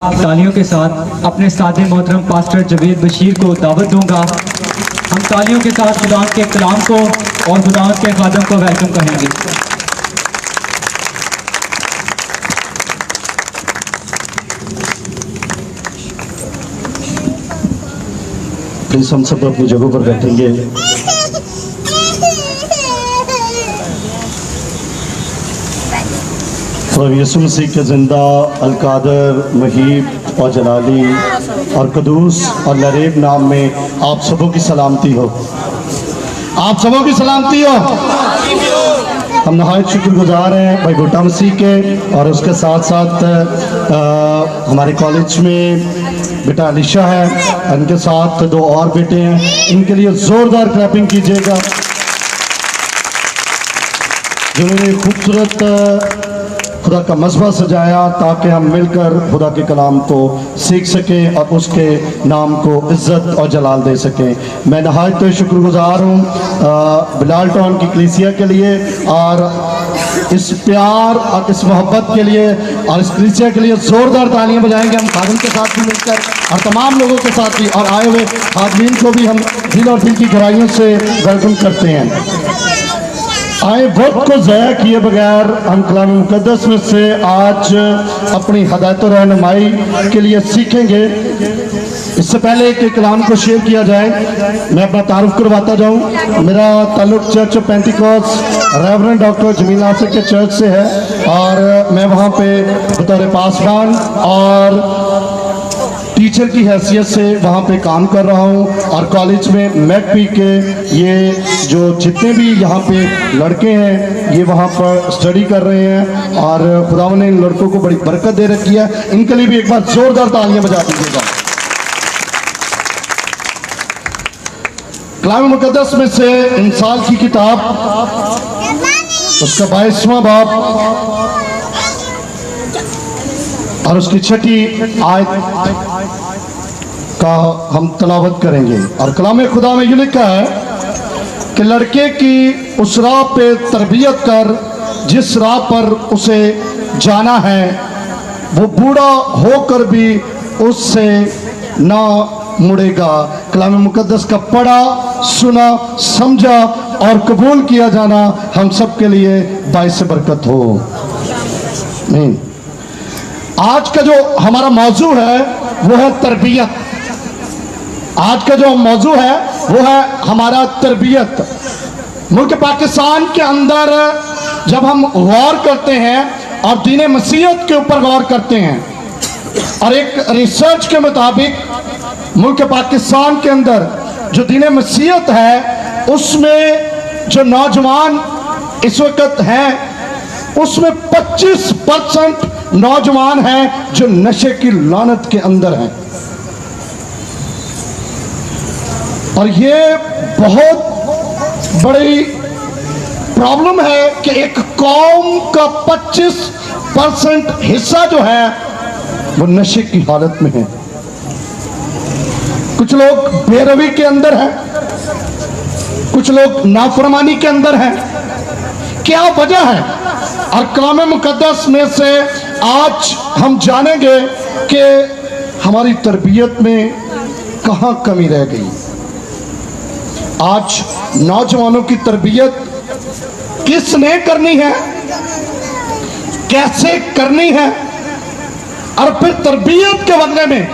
तालियों के साथ अपने सादे मोहतरम पास्टर जवेद बशीर को दावत दूंगा। हम तालियों के साथ खुदा के कलाम को और खुदा के खादम को वेलकम कहेंगे। प्लीज हम सब अपनी जगहों पर बैठेंगे। प्रभु यीशु मसीह के जिंदा अलकादर महीब और जलाली और कदूस और लरेब नाम में आप सबों की सलामती हो। आप सबों की सलामती हो। हम नहायत शुक्रगुजार हैं भाई भुट्टा मसीह के और उसके साथ साथ हमारे कॉलेज में बेटा अलीशा है, इनके साथ दो और बेटे हैं। इनके लिए जोरदार क्लैपिंग कीजिएगा जिन्होंने खूबसूरत खुदा का मज़बा सजाया ताकि हम मिलकर खुदा के कलाम को सीख सकें और उसके नाम को इज़्ज़त और जलाल दे सकें। मैं नहायत शुक्रगुजार हूँ बिलाल टाउन की कलीसिया के लिए और इस प्यार और इस मोहब्बत के लिए और इस कलीसिया के लिए ज़ोरदार तालियां बजाएंगे हम खादिम के साथ भी मिलकर और तमाम लोगों के साथ भी, और आए हुए खादिमीन को भी हम दिल और दिल की गहराइयों से वेलकम करते हैं। आए वक्त को ज़ाया किए बगैर हम कलाम मुक़द्दस में से आज अपनी हदायत और रहनुमाई के लिए सीखेंगे। इससे पहले कि कलाम को शेयर किया जाए मैं अपना तारुफ करवाता जाऊं। मेरा ताल्लुक church of Pentecost reverend doctor Jameel Nasir के चर्च से है और मैं वहां पे बतौर पासवान और टीचर की हैसियत से वहाँ पे काम कर रहा हूँ और कॉलेज में मैकपी के ये जो जितने भी यहाँ पे लड़के हैं ये वहाँ पर स्टडी कर रहे हैं और खुदा ने इन लड़कों को बड़ी बरकत दे रखी है। इनके लिए भी एक बार जोरदार तालियां बजा दीजिएगा। कलाम मुक़द्दस में से इंसाल की किताब उसका 22वां बाब और उसकी 6ठी आयत का हम तलावत करेंगे। और कलाम खुदा में ये लिखा है कि लड़के की उस राह पे तरबियत कर जिस राह पर उसे जाना है, वो बूढ़ा होकर भी उससे ना मुड़ेगा। कलाम मुक़द्दस का पढ़ा, सुना, समझा और कबूल किया जाना हम सब के लिए बाइस बरकत हो। नहीं, आज का जो हमारा मौजू है वो है तरबियत। आज का जो मौजू है वो है हमारा तरबियत। मुल्क पाकिस्तान के अंदर जब हम गौर करते हैं और दीन मसीहत के ऊपर गौर करते हैं और एक रिसर्च के मुताबिक मुल्क पाकिस्तान के अंदर जो दीन मसीहत है उसमें जो नौजवान इस वक्त हैं उसमें 25% नौजवान हैं जो नशे की लानत के अंदर हैं। और ये बहुत बड़ी प्रॉब्लम है कि एक कौम का 25% हिस्सा जो है वो नशे की हालत में है। कुछ लोग बेरवी के अंदर हैं, कुछ लोग नाफरमानी के अंदर हैं। क्या वजह है? और कलाम मुक़द्दस में से आज हम जानेंगे कि हमारी तरबियत में कहाँ कमी रह गई। आज नौजवानों की तरबियत किसने करनी है, कैसे करनी है और फिर तरबियत के बदले में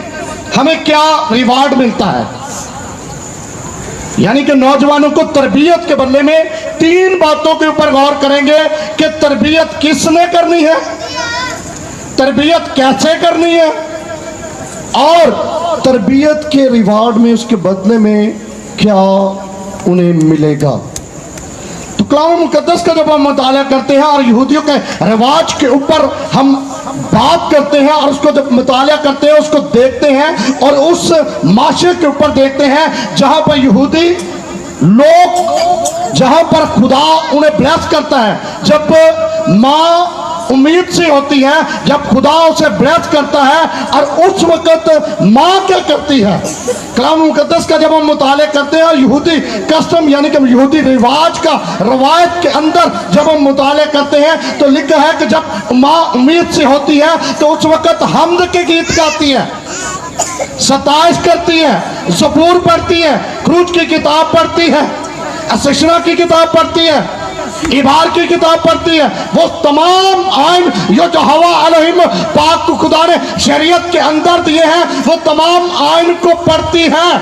हमें क्या रिवार्ड मिलता है। यानी कि नौजवानों को तरबियत के बदले में 3 बातों के ऊपर गौर करेंगे कि तरबियत किसने करनी है, तरबियत कैसे करनी है और तरबियत के रिवार्ड में उसके बदले में क्या उन्हें मिलेगा। तो कलाम मुक़द्दस का जब हम मुताला करते हैं और यहूदियों के रिवाज के ऊपर हम बात करते हैं और उसको जब मुताला करते हैं, उसको देखते हैं और उस माशरे के ऊपर देखते हैं जहां पर यहूदी लोग, जहां पर खुदा उन्हें ब्लेस करता है। जब माँ उम्मीद से होती है जब खुदा उसे ब्रेथ करता है, और उस वक्त माँ क्या करती है। कलाम मुकद्दस का जब हम मुताले करते हैं, यहूदी कस्टम यानी कि यहूदी रिवाज का रवायत के अंदर जब हम मुताले करते हैं तो लिखा है कि जब माँ उम्मीद से होती है तो उस वक्त हमद के गीत गाती है, सताइश करती है, ज़बूर पढ़ती है, खरूज की किताब पढ़ती है, अशशना की किताब पढ़ती है, इबार की किताब पढ़ती है। वो तमाम आइन जो यहोवा एलोहिम पाक को खुदा ने शरीयत के अंदर दिए हैं, वो तमाम आइन को पढ़ती है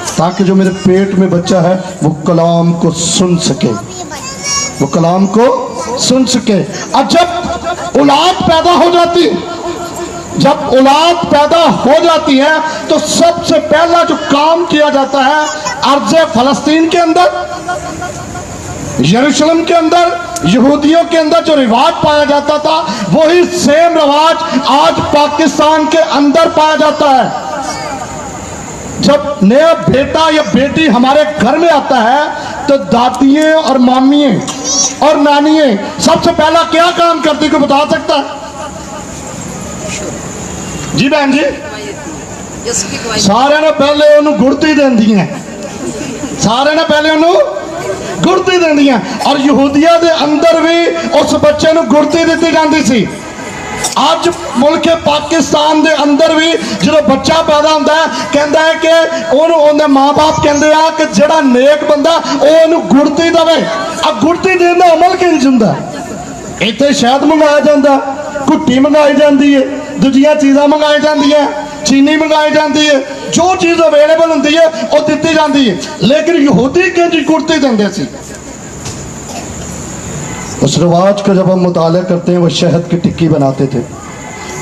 ताकि जो मेरे पेट में बच्चा है वो कलाम को सुन सके, वो कलाम को सुन सके। और जब औलाद पैदा हो जाती, जब औलाद पैदा हो जाती है तो सबसे पहला जो काम किया जाता है अर्ज़ फ़लस्तीन के अंदर, यरूशलेम के अंदर, यहूदियों के अंदर जो रिवाज पाया जाता था वही सेम रिवाज आज पाकिस्तान के अंदर पाया जाता है। जब नया बेटा या बेटी हमारे घर में आता है तो दादियाँ और मामियाँ और नानियाँ सबसे पहला क्या काम करती, को बता सकता है? जी बहन जी, सारे ने पहले उन्हें गुड़ती देंदी हैं, सारे ने पहले उन्हें गुड़ती देंदी हैं। और यहूदिया दे अंदर भी उस बच्चे को गुड़ती दी जाती सी। आज मुल्क पाकिस्तान दे अंदर भी जो बच्चा पैदा होता है कहता है कि उन्होंने माँ बाप कहते हैं कि जड़ा नेक बंदा वो गुड़ती दवे। अब गुड़ती देने का अमल किंज हुंदा? इत्थे शहद मंगाया जाता, घुट्टी मंगाई जाती है, दूजिया चीज़ां मंगाई जांदियां, चीनी मंगाई जाती है, जो चीज़ अवेलेबल होती है वो दी जाती है। लेकिन यहूदी किंज गुड़ती देंदे सी? उस रिवाज का जब हम मुताला करते हैं, वो शहद की टिक्की बनाते थे,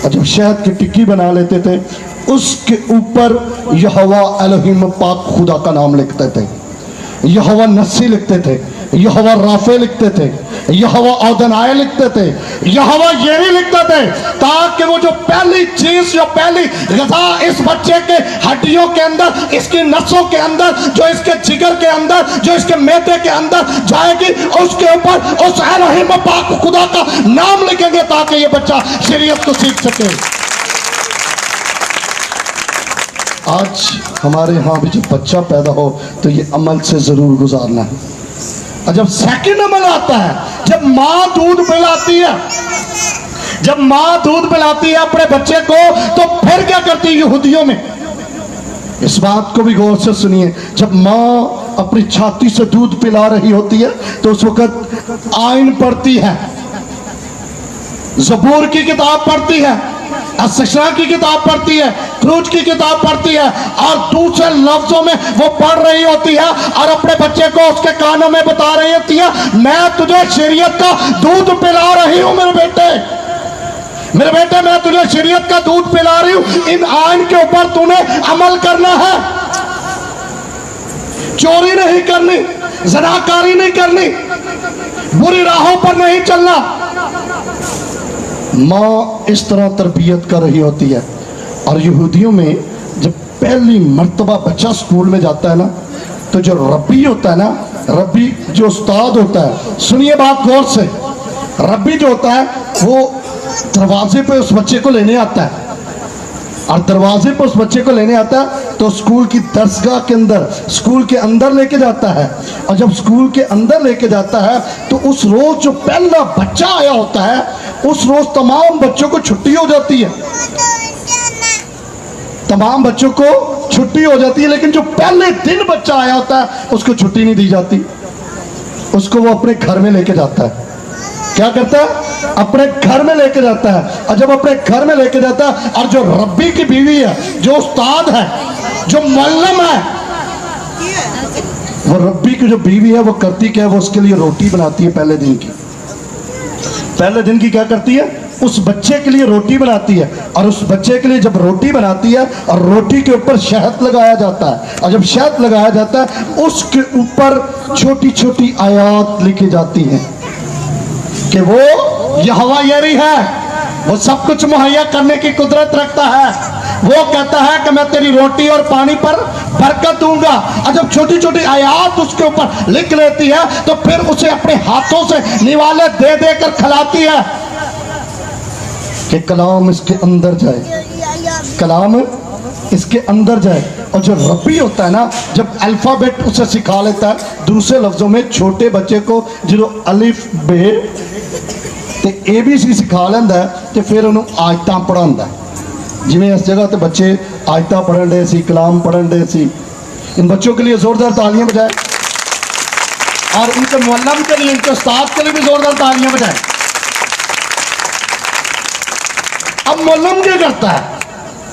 और जब शहद की टिक्की बना लेते थे उसके ऊपर यहोवा एलोहिम पाक खुदा का नाम लिखते थे, यहोवा नस्सी लिखते थे, यहोवा राफे लिखते थे, यहोवा औदनाए लिखते थे, यहोवा येरी लिखते थे, ताकि वो जो पहली चीज, जो पहली ग़िज़ा इस बच्चे के हड्डियों के अंदर, इसकी नसों के अंदर, जो इसके जिगर के अंदर, जो इसके मैदे के अंदर जाएगी, उसके ऊपर उस एलोहिम पाक खुदा का नाम लिखेंगे ताकि ये बच्चा शरीयत को सीख सके। आज हमारे यहाँ भी जब बच्चा पैदा हो तो ये अमल से जरूर गुजारना है। और जब सेकंड अमल आता है, जब माँ दूध पिलाती है, जब माँ दूध पिलाती है अपने बच्चे को, तो फिर क्या करती है यहूदियों में? इस बात को भी गौर से सुनिए। जब माँ अपनी छाती से दूध पिला रही होती है तो उस वक्त आइन पढ़ती है, ज़बूर की किताब पढ़ती है, अशशना की किताब पढ़ती है, खरूज की किताब पढ़ती है, और दूसरे लफ्जों में वो पढ़ रही होती है और अपने बच्चे को उसके कानों में बता रही होती है, मैं तुझे शरीयत का दूध पिला रही हूं मेरे बेटे, मेरे बेटे मैं तुझे शरीयत का दूध पिला रही हूं। इन आइन के ऊपर तूने अमल करना है, चोरी नहीं करनी, ज़नाकारी नहीं करनी, बुरी राहों पर नहीं चलना। माँ इस तरह तरबियत कर रही होती है। और यहूदियों में जब पहली मर्तबा बच्चा स्कूल में जाता है ना, तो जो रब्बी होता है ना, रब्बी जो उस्ताद होता है, सुनिए बात गौर से, रब्बी जो होता है वो दरवाजे पे उस बच्चे को लेने आता है, और दरवाजे पर उस बच्चे को लेने आता है तो स्कूल की दरसगाह के अंदर, स्कूल के अंदर लेके जाता है। और जब स्कूल के अंदर लेके जाता है तो उस रोज जो पहला बच्चा आया होता है, उस रोज तमाम बच्चों को छुट्टी हो जाती है, तमाम बच्चों को छुट्टी हो जाती है। लेकिन जो पहले दिन बच्चा आया होता है उसको छुट्टी नहीं दी जाती, उसको वो अपने घर में लेके जाता है। क्या करता है? अपने घर में लेके जाता है। और जब अपने घर में लेके जाता है, और जो रब्बी की बीवी है, जो उस्ताद है, जो मुअल्लिम है, वो रब्बी की जो बीवी है वो करती क्या है? वो उसके लिए रोटी बनाती है पहले दिन की। पहले दिन की क्या करती है? उस बच्चे के लिए रोटी बनाती है। और उस बच्चे के लिए जब रोटी बनाती है और रोटी के ऊपर शहद लगाया जाता है, और जब शहद लगाया जाता है उसके ऊपर छोटी छोटी आयात लिखी जाती हैं कि वो यहोवा येरी है, वो सब कुछ मुहैया करने की कुदरत रखता है, वो कहता है कि मैं तेरी रोटी और पानी पर बरकत दूंगा। और जब छोटी छोटी आयात उसके ऊपर लिख लेती है तो फिर उसे अपने हाथों से निवाले दे देकर खिलाती है। कि कलाम इसके अंदर जाए, कलाम इसके अंदर जाए। और जो रब्बी होता है ना, जब अल्फ़ाबेट उसे सिखा लेता है, दूसरे लफ्ज़ों में छोटे बच्चे को जो अलिफ बे ते ABC सिखा लेंदा है, तो फिर उन्होंने आयतां पढ़ांदा है। जिवें इस जगह ते बच्चे आयतां पढ़न डे सी, कलाम पढ़न डे सी। इन बच्चों के लिए ज़ोरदार तालियां बजाएं, और उनके मुअल्लिम के लिए, इनके उस्ताद के लिए भी ज़ोरदार तालियां बजाएं। अब मुअल्लिम क्या करता है?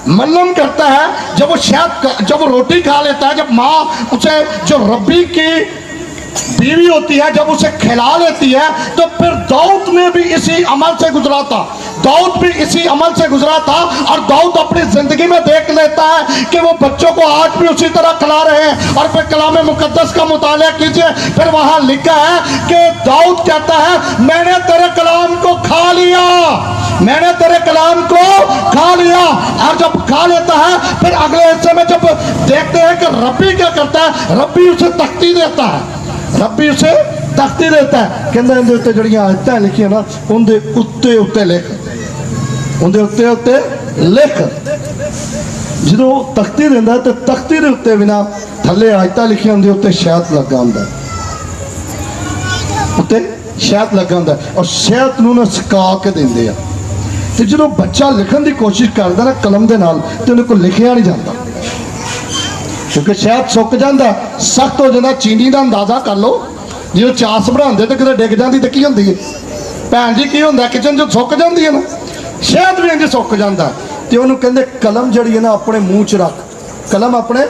मुअल्लिम करता है जब वो जब वो रोटी खा लेता है, जब माँ उसे जो रब्बी की बीवी होती है जब उसे खिला लेती है, तो फिर दाऊद ने भी इसी अमल से गुजरा था। दाऊद भी इसी अमल से गुजरा था, और दाऊद अपनी जिंदगी में देख लेता है कि वो बच्चों को आज भी उसी तरह खिला रहे हैं। और फिर कलाम मुकद्दस का मुताला कीजिए, फिर वहां लिखा है कि दाऊद कहता है, मैंने तेरे कलाम को खा लिया, मैंने तेरे कलाम को खा लिया। और जब खा लेता है, फिर अगले हिस्से में जब देखते हैं कि रब्बी क्या करता है, रब्बी उसे तख्ती देता है, रब्बी उसे तख्ती देता है। कहता है, इहदे उत्ते जड़ियां आयतां लिखियां ना, उनदे उत्ते उत्ते लिख, उनदे उत्ते उत्ते लिख। जो तख्ती देंदा है, तो तख्ती दे उत्ते भी ना थल्ले आयतां लिखियां होंदियां, उत्ते शहद लगा होंदा, उत्ते शहद लगा होंदा, और शहद नूं ना सुका के देंदे आ। तो जो बच्चा लिखण की कोशिश करता ना कलम के नाल, तो उन्हें को लिखिया नहीं जाता, क्योंकि शहद सुक जाता, सख्त हो जाता। चीनी का अंदाजा कर लो, जो चास बनाते तो कितने डिग जाती तो की होंदी है भैन जी, की होंदा किचन जो सुक जाती है ना, शहद भी इंज सुक जाता। तो उन्होंने कहते कलम जड़ी है ना अपने मूँह च रख, कलम अपने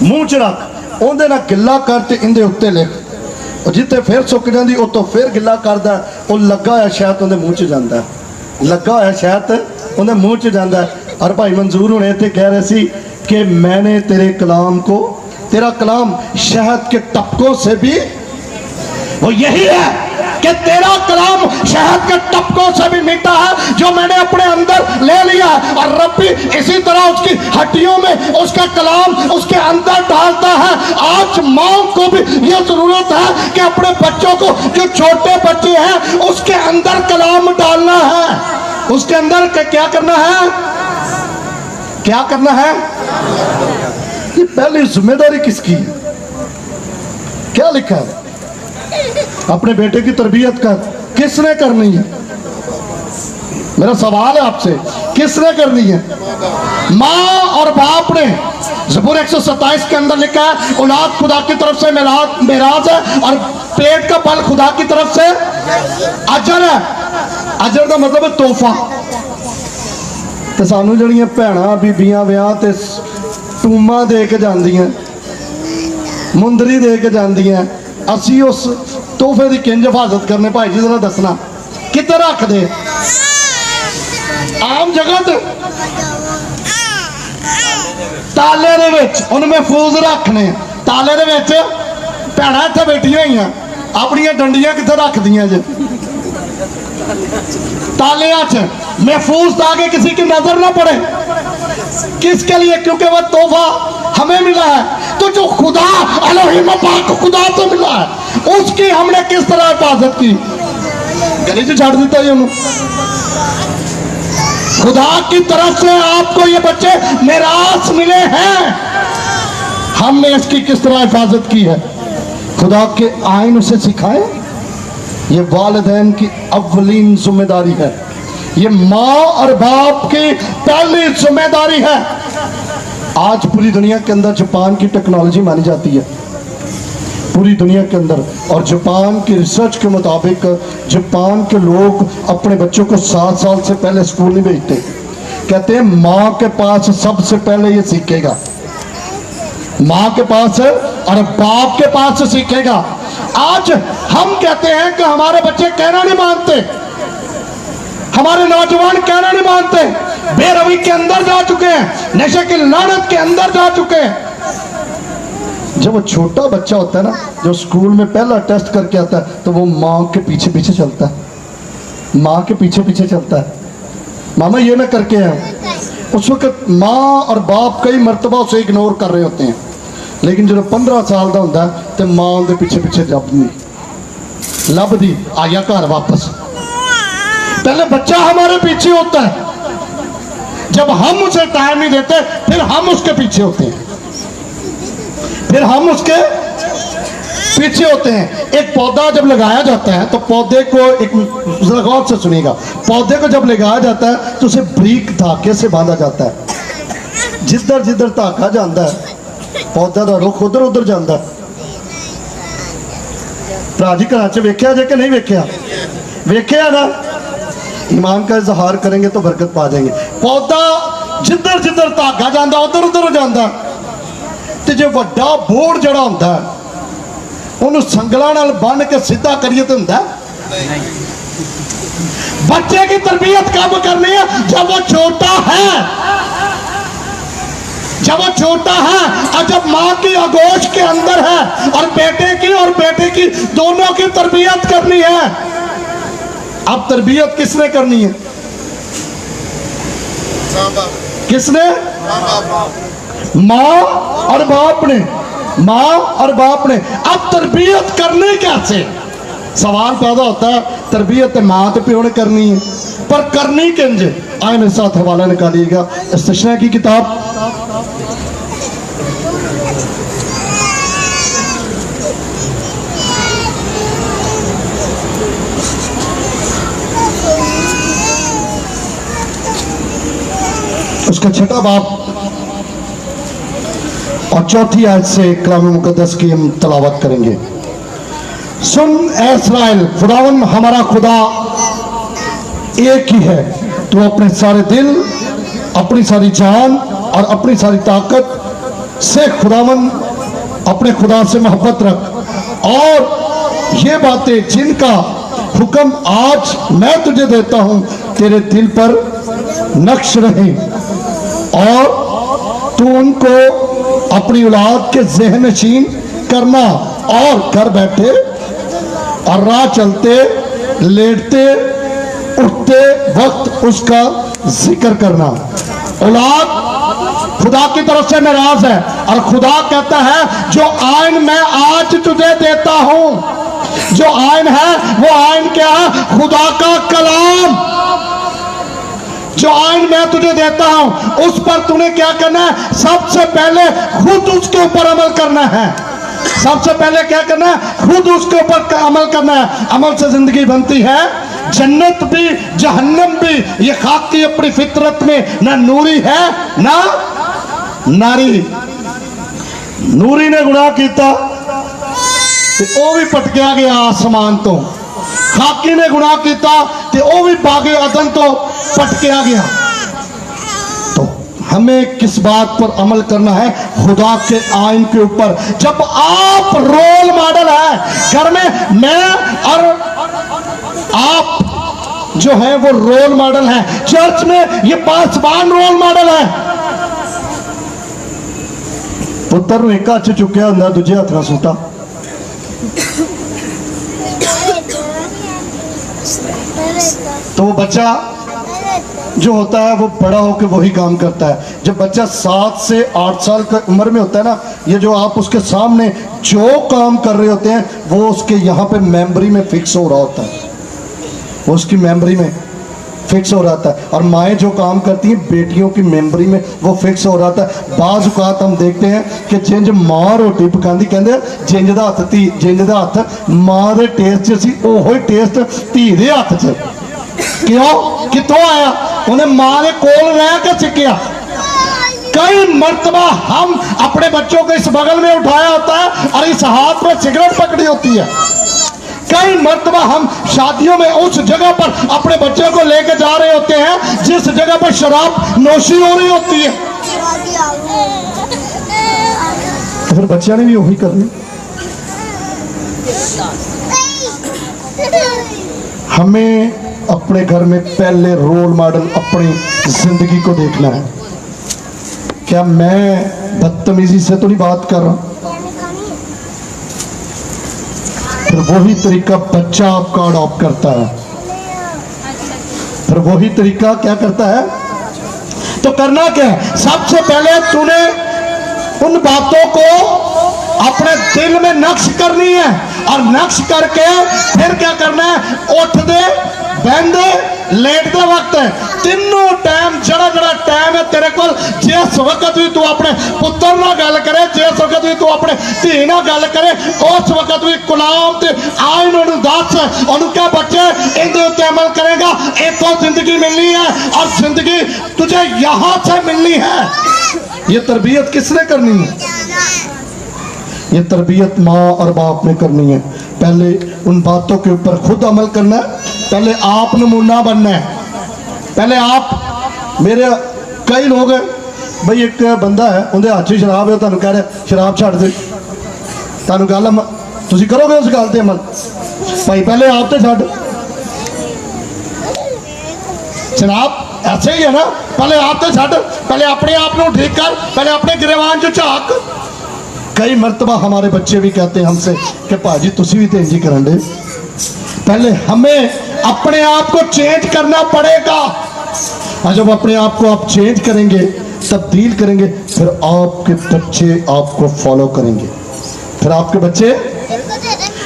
मूँह च रख, उहदे नाल गिला कर ते इहदे उत्ते लिख। और जिते फिर सुक जाती उस तो फिर गिला करता, वो लगा होया शहद उहदे मूँह च जाता, लगा होया शहद उहदे मूँह च जाता। और भाई मंजूर हुणे इत्थे कह रहे सी कि मैंने तेरे कलाम को, तेरा कलाम शहद के टपकों से भी, वो यही है कि तेरा कलाम शहद के टपकों से भी मीठा है, जो मैंने अपने अंदर ले लिया। और रब्बी इसी तरह उसकी हड्डियों में उसका कलाम उसके अंदर डालता है। आज माँ को भी ये जरूरत है कि अपने बच्चों को, जो छोटे बच्चे हैं, उसके अंदर कलाम डालना है, उसके अंदर क्या करना है, क्या करना है। ये पहली जिम्मेदारी किसकी है? क्या लिखा है? अपने बेटे की तरबियत कर किसने करनी है? मेरा सवाल है आपसे, किसने करनी है? माँ और बाप ने। ज़बूर 127 के अंदर लिखा है, औलाद खुदा की तरफ से मेराज है, और पेट का फल खुदा की तरफ से अजर है। अजर का मतलब है तोहफा। तो सानू जड़ियां भैणां बीबियां विआह ते टूमा दे के जांदियां, मुंदरी दे के जांदियां, असी उस तोहफे की किंज हिफाजत करने? भाई जी जरा दसना, कित्थे रख दे? आम जगह ते ताले दे विच उन्हें महफूज रखने। ताले दे विच भैणां इत्थे बैठियां होईयां, अपनियां डंडियां कित्थे रख दियां जे? तालियां च महफूज, ताकि किसी की नजर ना पड़े। किसके लिए? क्योंकि वह तोहफा हमें मिला है। तो जो खुदा एलोहिम पाक खुदा से मिला है, उसकी हमने किस तरह हिफाजत की? गली से छाड़ देता है खुदा की तरफ से आपको ये बच्चे मिरास मिले हैं, हमने इसकी किस तरह हिफाजत की है? खुदा के आइन उसे सिखाए। ये वालिदैन की अव्वलीन जिम्मेदारी है, ये माँ और बाप की पहली जिम्मेदारी है। आज पूरी दुनिया के अंदर जापान की टेक्नोलॉजी मानी जाती है, पूरी दुनिया के अंदर। और जापान की रिसर्च के मुताबिक जापान के लोग अपने बच्चों को 7 साल से पहले स्कूल नहीं भेजते। कहते हैं माँ के पास सबसे पहले ये सीखेगा, माँ के पास और बाप के पास सीखेगा। आज हम कहते हैं कि हमारे बच्चे कहना नहीं मानते, हमारे नौजवान कहना नहीं मानते, बेरवी के अंदर जा चुके हैं, नशे की लानत के अंदर जा चुके हैं। जब वो छोटा बच्चा होता है ना, जो स्कूल में पहला टेस्ट करके आता है, तो वो माँ के पीछे पीछे चलता है, माँ के पीछे पीछे चलता है, मामा ये मैं करके आया। उस वक्त माँ और बाप कई मरतबा उसे इग्नोर कर रहे होते हैं, लेकिन जो 15 साल का होता है तो माँ उनके पीछे पीछे लभदी आया घर वापस। पहले बच्चा हमारे पीछे होता है, जब हम उसे टाइम नहीं देते फिर हम उसके पीछे होते हैं, फिर हम उसके पीछे होते हैं। एक पौधा जब लगाया जाता है तो पौधे को एक जरा गौर से सुनिएगा, पौधे को जब लगाया जाता है तो उसे बरीक धागे से बांधा जाता है। जिधर जिधर धागा जाता है पौधा का रुख उधर उधर जाता है। भरा जी घर च वेख्या जे कि नहीं वेख्या? वेख्या ना? ईमान का इजहार करेंगे तो बरकत पा जाएंगे। पौधा जिधर जिधर धागा जाता उधर उधर जाता, तो जो वड्डा बोर्ड जड़ा होंदा है उन्होंने संगलों नाल बन के सीधा करिए तो होंदा। बच्चे की तरबियत कब करनी है? जब वो छोटा है, जब वो छोटा है और जब माँ की आगोश के अंदर है, और बेटे की दोनों की तरबियत करनी है। अब तरबियत किसने करनी है? किसने? माँ और बाप ने, माँ और बाप ने। अब तरबियत करनी कैसे? सवाल पैदा होता है, तरबियत माँ तो प्यो ने करनी है, पर करनी किंज? आए मेरे साथ हवाला निकालिएगा इस्तिश्ना की किताब। उसका छठा बाब और चौथी आयत से कलाम मुकद्दस की हम तलावत करेंगे। सुन ए इस्राएल, खुदावन हमारा खुदा एक ही है। तू अपने सारे दिल, अपनी सारी जान और अपनी सारी ताकत से खुदावन अपने खुदा से मोहब्बत रख, और ये बातें जिनका हुक्म आज मैं तुझे देता हूं तेरे दिल पर नक्श रहे, और तू उनको अपनी औलाद के ज़हन नशीन करना, और घर बैठे और राह चलते लेटते उठते वक्त उसका जिक्र करना। औलाद खुदा की तरफ से नाराज है, और खुदा कहता है जो आयन मैं आज तुझे देता हूं, जो आयन है वो आयन क्या है? खुदा का कलाम। जो आयन मैं तुझे देता हूं उस पर तूने क्या करना है? सबसे पहले खुद उसके ऊपर अमल करना है। सबसे पहले क्या करना है? खुद उसके ऊपर अमल करना है। अमल से जिंदगी बनती है, जन्नत भी जहन्नम भी। ये खाक की अपनी फितरत में ना नूरी है ना नारी। नूरी ने गुनाह किया तो वो भी पटकिया गया आसमान तो, खाकी ने गुनाह किया तो वो भी बागे अदन तो पटकिया गया। तो हमें किस बात पर अमल करना है? खुदा के आइन के ऊपर। जब आप रोल मॉडल है घर में, मैं और आप जो है वो रोल मॉडल है, चर्च में ये पासवान रोल मॉडल है। पुत्र एक हाथ चुक्या होंगे, दूजे हाथ ना सूटा। तो वो बच्चा जो होता है वो बड़ा होकर वही काम करता है। जब बच्चा 7 से 8 साल की उम्र में होता है ना, ये जो आप उसके सामने जो काम कर रहे होते हैं वो उसके यहाँ पे मेमोरी में फिक्स हो रहा होता है, वो उसकी मेमोरी में फिक्स हो रहा है। और माएँ जो काम करती हैं बेटियों की मेमोरी में वो फिक्स हो रहा है। बाज़ औक़ात हम देखते हैं कि जिंज माँ रोटी पकाती, कहते जिंज का हथ धी, जिंज का हथ माँ के टेस्ट च सी, ओहो ही टेस्ट धी के हथ च। क्यों? कितों आया? उन्हें माँ के कोल रह के सीखा। कई मर्तबा हम अपने बच्चों को इस बगल में उठाया होता है और इस हाथ में सिगरेट पकड़ी होती है। कई मर्तबा हम शादियों में उस जगह पर अपने बच्चों को लेकर जा रहे होते हैं जिस जगह पर शराब नोशी हो रही होती है। तो फिर बच्चा ने भी वही करनी। हमें अपने घर में पहले रोल मॉडल अपनी जिंदगी को देखना है। क्या मैं बदतमीजी से तो नहीं बात कर रहा? फिर वही तरीका बच्चा आपका अडॉप्ट करता है, फिर वही तरीका क्या करता है? तो करना क्या है? सबसे पहले तूने उन बातों को अपने दिल में नक्श करनी है, और नक्श करके फिर क्या करना है? उठ दे, बहन दे, लेटते वक्त है, तीनों टाइम जड़ा जड़ा टाइम है तेरे को, जिस वक्त भी तू अपने पुत्र ना गल करे, जिस वक्त भी तू अपने धी ना गल करे, उस वक्त भी गुलाम ते आइन उन्हें दस, उन्हें क्या बच्चे इनके उत्ते अमल करेगा, एक तो जिंदगी मिलनी है और जिंदगी तुझे यहां से मिलनी है। ये तरबियत किसने करनी है? ये तरबियत माँ और बाप ने करनी है। पहले उन बातों के ऊपर खुद अमल करना है, पहले आप नमूना बनना है, पहले आप। मेरे कई लोग हैं भाई, एक बंदा है उनके हाथ च शराब है, तुम कह रहे शराब छड़ दे, तुम गल तुम करोगे उस गल से अमल? भाई पहले आप तो छड़, शराब ऐसे ही है ना, पहले आप तो छड़, पहले अपने आप को ठीक कर, पहले अपने गिरवान चो झाक। कई मरतबा हमारे बच्चे भी कहते हैं हमसे कि भाजी तुसी भी तेजी करन दे। पहले हमें अपने आप को चेंज करना पड़ेगा, और जब अपने आप को आप चेंज करेंगे, तब्दील करेंगे, फिर आपके बच्चे आपको फॉलो करेंगे, फिर आपके बच्चे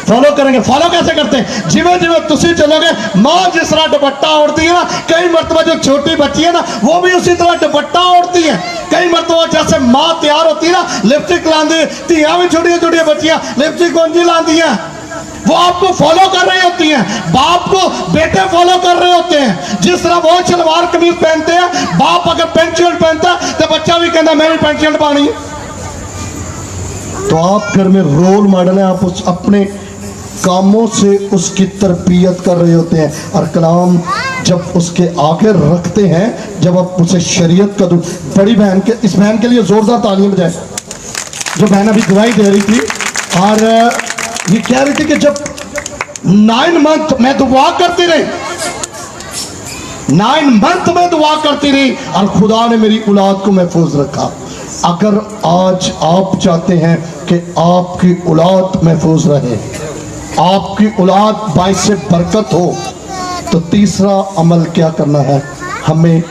फॉलो करेंगे। फॉलो कैसे करते हैं? जिवें जिवें तुसी चलोगे, माँ जिस तरह दुपट्टा ओढ़ती है ना, कई मरतबा जो छोटी बच्ची है ना वो भी उसी तरह दुपट्टा ओढ़ती है। कई मरतबा जैसे माँ तैयार होती है ना, लिपस्टिक लाती, तियां भी छोटी छोटी बच्चियां लिपस्टिक कौन सी लाती हैं, वो आपको फॉलो कर रही होती हैं। बाप को बेटे फॉलो कर रहे होते हैं। जिस तरह वो सलवार कमीज पहनते हैं, बाप अगर पेंट शर्ट पहनता है तो बच्चा भी कहता मैं भी पेंट शर्ट पानी है। तो आप घर में रोल मॉडल है, आप उस अपने कामों से उसकी तरबियत कर रहे होते हैं। और कलाम जब उसके आगे रखते हैं, जब आप उसे शरीयत का बड़ी बहन के, इस बहन के लिए जोरदार तालियां बजाएं जो बहन अभी गवाही दे रही थी, और ये कह रही थी कि जब 9 मंथ मैं दुआ करती रही, 9 मंथ में दुआ करती रही और खुदा ने मेरी औलाद को महफूज रखा। अगर आज आप चाहते हैं कि आपकी औलाद महफूज रहे, आपकी औलाद बाइस से बरकत हो, तो तीसरा अमल क्या करना है? हमें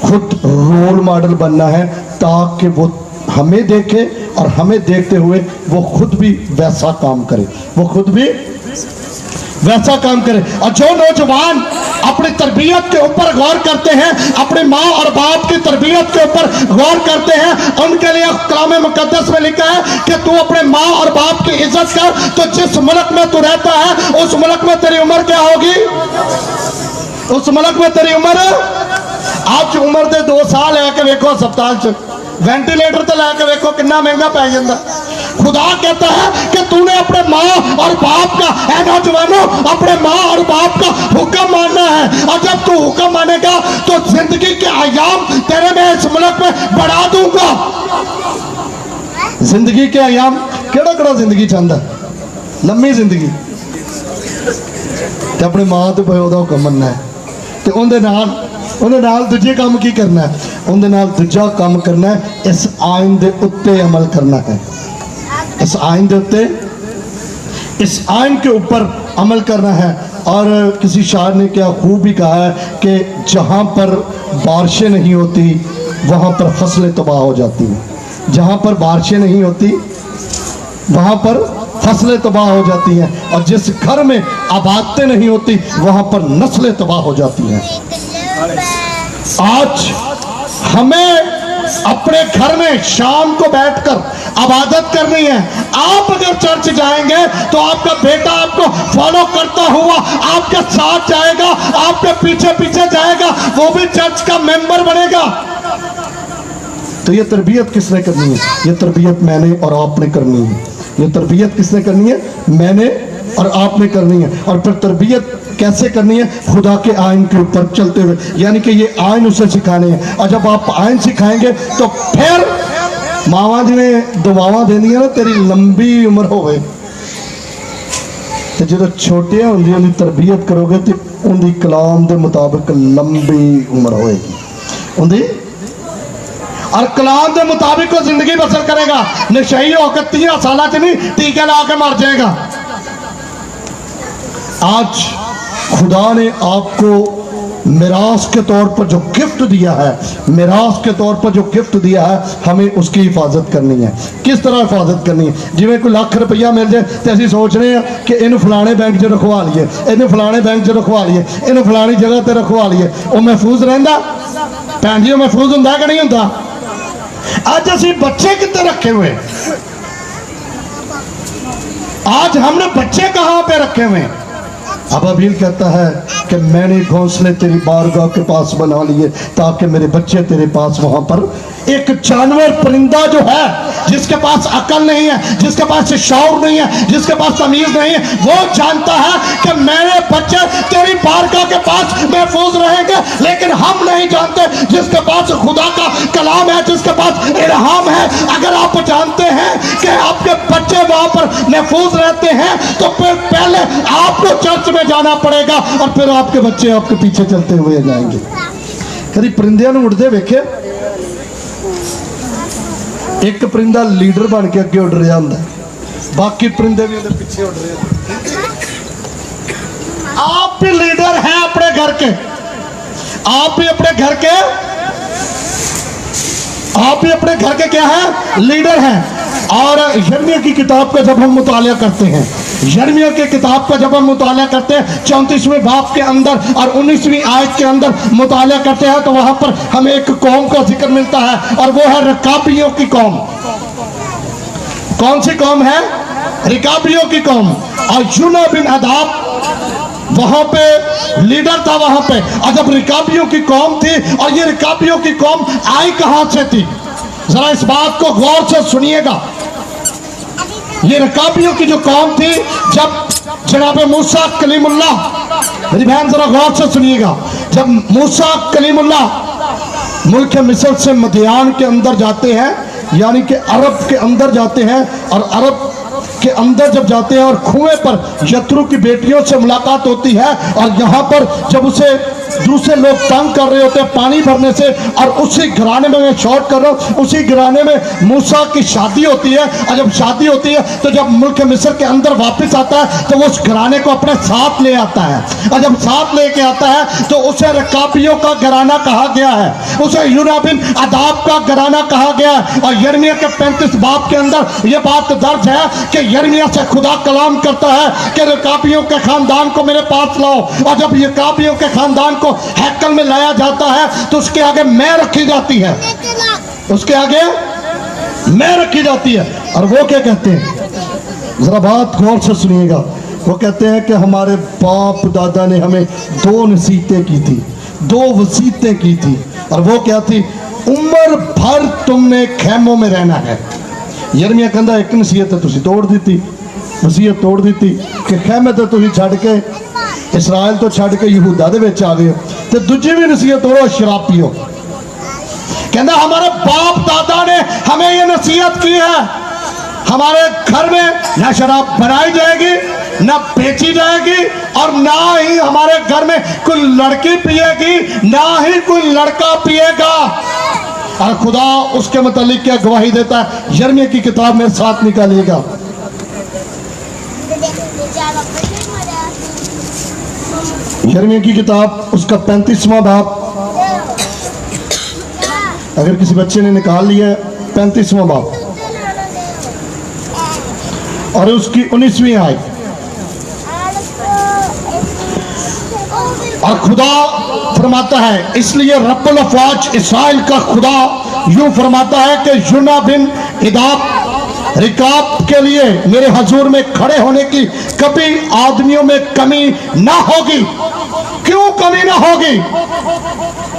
खुद रोल मॉडल बनना है, ताकि वो हमें देखे और हमें देखते हुए वो खुद भी वैसा काम करे, वो खुद भी वैसा काम करे। और जो नौजवान अपनी तरबियत के ऊपर गौर करते हैं, अपने माँ और बाप की तरबियत के ऊपर गौर करते हैं, उनके लिए कलाम मुकद्दस में लिखा है कि तू अपने माँ और बाप की इज्जत कर, तो जिस मुल्क में तू रहता है उस मुल्क में तेरी उम्र क्या होगी? उस मुल्क में तेरी उम्र, आज उम्र दे 2 साल है कि वेखो अस्पताल च वेंटिलेटर तो लैके वेखो कितना महंगा पै जाता। खुदा कहता है कि तूने अपने माँ और बाप का, ऐ नौजवानों, अपने माँ और बाप का हुक्म मानना है। और जब तू हुक्म मानेगा तो जिंदगी के आयाम तेरे में इस मुल्क में बढ़ा दूंगा। जिंदगी के आयाम केड़ा केड़ा जिंदगी चाहता? लंबी जिंदगी, ते अपने माँ तो प्यो दा हुक्म मनना है, ते उहदे नाल दूजे काम की करना है? उहदे नाल दूजा काम करना है, इस आइन दे उत्ते अमल करना है। इस आइन दे उत्ते, इस आइन के ऊपर अमल करना है। और किसी शायर ने क्या खूब भी कहा है कि जहाँ पर बारिशें नहीं होती वहाँ पर फसलें तबाह हो जाती हैं। जहाँ पर बारिशें नहीं होती वहाँ पर फसलें तबाह हो जाती हैं, और जिस घर में आबादतें नहीं होती वहाँ पर नस्लें तबाह हो जाती हैं। आज हमें अपने घर में शाम को बैठकर इबादत करनी है। आप अगर चर्च जाएंगे तो आपका बेटा आपको फॉलो करता हुआ आपके साथ जाएगा, आपके पीछे पीछे जाएगा, वो भी चर्च का मेंबर बनेगा। तो ये तरबियत किसने करनी है? ये तरबियत मैंने और आपने करनी है। ये तरबियत किसने करनी है? मैंने और आपने करनी है। और फिर तरबियत कैसे करनी है? खुदा के आइन के ऊपर चलते हुए, यानी कि ये आइन उसे सिखाने हैं। और जब आप आइन सिखाएंगे तो फिर मावा जिन्हें दुआवां देंदी ना तेरी लंबी उम्र होवे, तो जो छोटे होंदी उनकी तरबियत करोगे तो उनकी कलाम के मुताबिक लंबी उम्र होएगी उनकी, और कलाम के मुताबिक वो जिंदगी बसर करेगा। नशई होकर 13 साल च नहीं टीके ला के मर जाएगा। आज खुदा ने आपको मिरास के तौर पर जो गिफ्ट दिया है, मिरास के तौर पर जो गिफ्ट दिया है, हमें उसकी हिफाजत करनी है। किस तरह हिफाजत करनी है? जिमें कोई लाख रुपया मिल जाए तो असं सोच रहे हैं कि इन फलाने बैंक च रखवा लीए, इन फलाने बैंक च रखवा लीए, इन फलानी जगह पर रखवा लीए। वो महफूज रहिंदा? भैन जी वो महफूज होंदा कि नहीं होंदा? आज असी बच्चे कितने रखे हुए? आज हमने बच्चे कहाँ पे रखे हुए? अबाबील कहता है कि मैंने घोंसले तेरी बारगाह के पास बना लिए ताकि मेरे बच्चे तेरे पास वहां पर। एक जानवर परिंदा जो है, जिसके पास अकल नहीं है, जिसके पास शौर नहीं है, जिसके पास तमीज नहीं है, वो जानता है कि मेरे बच्चे तेरी बारगाह के पास महफूज रहेंगे। लेकिन हम नहीं जानते, जिसके पास खुदा का कलाम है, जिसके पास इल्हाम है, अगर आप जानते हैं कि आपके बच्चे वहां पर महफूज रहते हैं तो फिर पहले आपको चर्च में जाना पड़ेगा और फिर आपके बच्चे आपके पीछे चलते हुए जाएंगे। कभी परिंदे उड़ते वेखे? एक परिंदा लीडर बन के अगे उड़ रहा होंगे, बाकी परिंदे भी उधर पीछे उड़ रहे हैं। आप भी लीडर हैं अपने घर के, आप भी अपने घर के, आप भी अपने घर के क्या है? लीडर हैं। और यिर्मयाह की किताब का जब हम मुताला करते हैं, यिर्मयाह की किताब का जब हम मुताला करते हैं 34वें बाब के अंदर और 19वीं आयत के अंदर मुताला करते हैं, तो वहां पर हमें एक कौम का जिक्र मिलता है और वो है रकाबियों की कौम। कौन सी कौम है? रिकाबियों की कौम। और यूना बिन अदाब वहां पे लीडर था वहां पे। और जब रिकाबियों की कौम थी, और ये रिकाबियों की कौम आई कहां से थी? जरा इस बात को गौर से सुनिएगा। ये रकाबियों की जो कौम थी, जब जनाब मूसा कलीमुल्लाह, मेरी बहन जरा गौर से सुनिएगा, जब मूसा कलीमुल्लाह मुल्क मिस्र से मदियान के अंदर जाते हैं, यानी कि अरब के अंदर जाते हैं, और अरब के अंदर जब जाते हैं और कुएं पर यत्रो की बेटियों से मुलाकात होती है, और यहाँ पर जब उसे दूसरे लोग तंग कर रहे होते हैं पानी भरने से, और उसी घराने में मैं शॉर्ट कर रहा हूँ, उसी घराने में मूसा की शादी होती है। और जब शादी होती है तो जब मुल्क मिस्र के अंदर वापस आता है तो वो उस घराने को अपने साथ ले आता है, और जब साथ लेके आता है तो उसे रकाबियों का घराना कहा गया है, उसे यूना बिन अदाब का घराना कहा गया है। और यिर्मयाह के 35 बाब के अंदर ये बात दर्ज है कि यिर्मयाह से खुदा कलाम करता है कि रकाबियों के खानदान को मेरे पास लाओ। और जब ये रकाबियों के खानदान को हैकल में लाया जाता है तो उसके आगे मैं रखी जाती है, उसके आगे मैं रखी जाती है। और वो क्या कहते हैं? जरा बात गौर से सुनिएगा। वो कहते हैं कि हमारे बाप दादा ने हमें 2 नसीहतें की थी, 2 वसीयतें की थी। और वो क्या थी? उम्र भर तुमने खैमों में रहना है। यिर्मयाह कहता एक नसीहत तो तुसी तोड़ दी, वसीयत तोड़ दी कि खैमे तो तुसी छड़ के इसराइल तो छड़ के यहूदा दे विच आ गए, तो दूजी भी नसीहत तोड़ो, शराब पियो। कहता हमारे बाप दादा ने हमें ये नसीहत की है, हमारे घर में ना शराब बनाई जाएगी, ना बेची जाएगी, और ना ही हमारे घर में कोई लड़की पिएगी, ना ही कोई लड़का पिएगा। और खुदा उसके मुतालिक क्या गवाही देता है? यिर्मयाह की किताब में साथ निकालिएगा, यिर्मयाह की किताब उसका 35वां बाब। अगर किसी बच्चे ने निकाल लिया 35वां बाब और उसकी 19वीं आयत। और खुदा फरमाता है, इसलिए रब्बुल अफ़वाज इस्राइल का खुदा यूं फरमाता है कि यूना बिन इदाब रिकाब के लिए मेरे हजूर में खड़े होने की कभी आदमियों में कमी ना होगी। क्यों कमी ना होगी?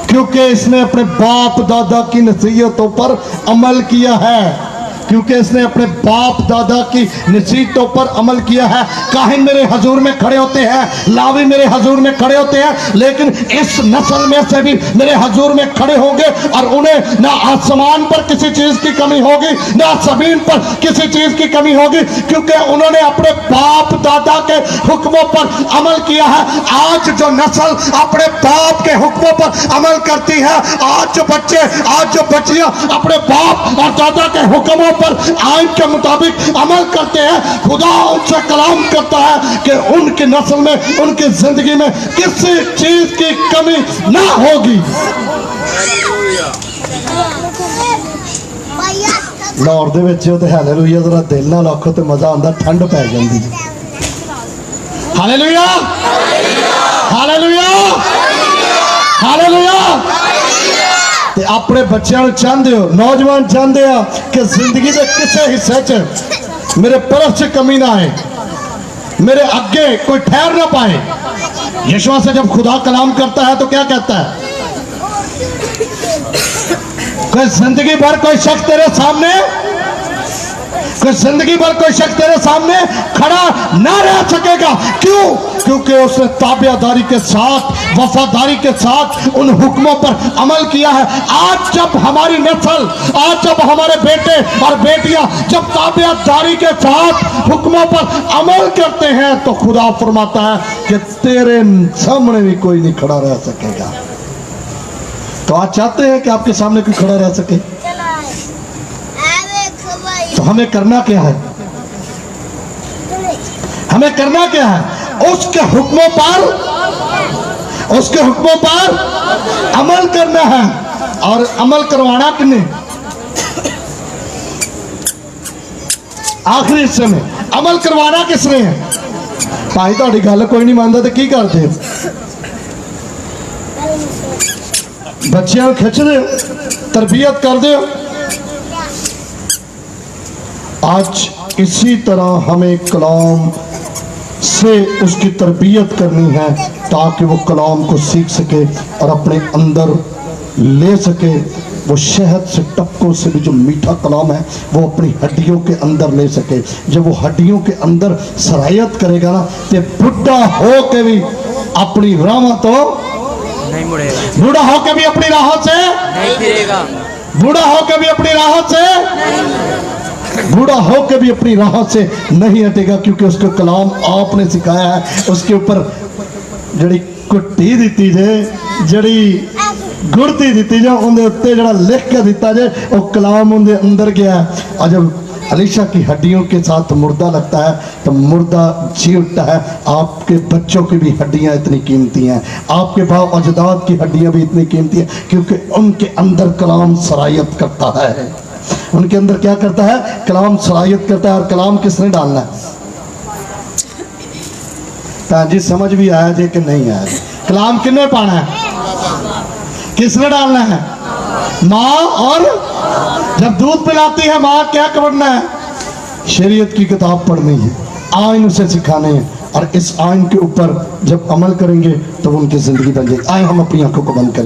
क्योंकि इसने अपने बाप दादा की नसीहतों पर अमल किया है, क्योंकि इसने अपने बाप दादा की नसीहतों पर अमल किया है। काहिन मेरे हजूर में खड़े होते हैं, लावी मेरे हजूर में खड़े होते हैं, लेकिन इस नस्ल में से भी मेरे हजूर में खड़े होंगे और उन्हें ना आसमान पर किसी चीज की कमी होगी, ना जमीन पर किसी चीज की कमी होगी, क्योंकि उन्होंने अपने बाप दादा के हुक्मों पर अमल किया है। आज जो नस्ल अपने बाप के हुक्मों पर अमल करती है, आज जो बच्चे, आज जो बच्चियां अपने बाप और दादा के हुक्मों पर आइन के मुताबिक अमल करते हैं, खुदा उनसे कलाम करता है कि उनकी नस्ल में, उनकी जिंदगी में किसी चीज की कमी ना होगी। लाहौर दे विच ते हालेलुया जरा दिल नाल आखो ते मजा आंदा, ठंड पै जांदी है। Hallelujah hallelujah hallelujah. ते अपने बच्चों को चाहते हो, नौजवान चाहते हो कि जिंदगी के किसी हिस्से च मेरे परफ च कमी ना आए, मेरे आगे कोई ठहर ना पाए। यीशु से जब खुदा कलाम करता है तो क्या कहता है? कोई जिंदगी भर कोई शख्स तेरे सामने, कोई जिंदगी भर कोई शख्स तेरे सामने खड़ा ना रह सकेगा। क्यों? क्योंकि उसने ताबेदारी के साथ, वफादारी के साथ उन हुक्मों पर अमल किया है। आज जब हमारी नस्ल, आज जब हमारे बेटे और बेटियां जब ताबेदारी के साथ हुक्मों पर अमल करते हैं तो खुदा फरमाता है कि तेरे सामने भी कोई नहीं खड़ा रह सकेगा। तो आज चाहते हैं कि आपके सामने कोई खड़ा रह सके, तो हमें करना क्या है? हमें करना क्या है? उसके हुक्मों पर, उसके हुक्मों पर अमल करना है। और अमल करवाना किन्ने? आखिरी हिस्से में अमल करवाना किसने है? भाई तुहाडी गल कोई नहीं मानता तो की करते हो? बच्चों खिंच दे, तरबियत कर दो। आज इसी तरह हमें कलाम से उसकी तरबियत करनी है ताकि वो कलाम को सीख सके और अपने अंदर ले सके। वो शहद से, टपकों से भी जो मीठा कलाम है वो अपनी हड्डियों के अंदर ले सके। जब वो हड्डियों के अंदर सरायत करेगा ना तो बुढ़ा हो के भी अपनी राहों तो नहीं मुड़ेगा, बूढ़ा हो के भी अपनी राहों से नहीं फिरेगा, बूढ़ा हो के भी अपनी राहों से, बूढ़ा हो के भी अपनी राहों से नहीं हटेगा। क्योंकि उसको कलाम आपने सिखाया है। उसके ऊपर जड़ी कुट्टी दी जे, जड़ी गुड़ती दी जो उनके उत्ते जड़ा लिख के दिता जे, वो कलाम उनके अंदर गया। और जब अलीशा की हड्डियों के साथ मुर्दा लगता है तो मुर्दा जी उठता है। आपके बच्चों की भी हड्डियां इतनी कीमती हैं, आपके बाप अजदाद की हड्डियां भी इतनी कीमती हैं, क्योंकि उनके अंदर कलाम सरायत करता है। उनके अंदर क्या करता है? कलाम सरायत करता है। और कलाम किसने डालना है? जी समझ भी आया जी कि नहीं आया? कलाम किसने पाना है? किसने डालना है? माँ। और जब दूध पिलाती है माँ, क्या करना है? शरीयत की किताब पढ़नी है, आइन उसे सिखाने हैं। और इस आइन के ऊपर जब अमल करेंगे तो उनकी जिंदगी बन जाएगी। आए हम अपनी आंखों को बंद करें।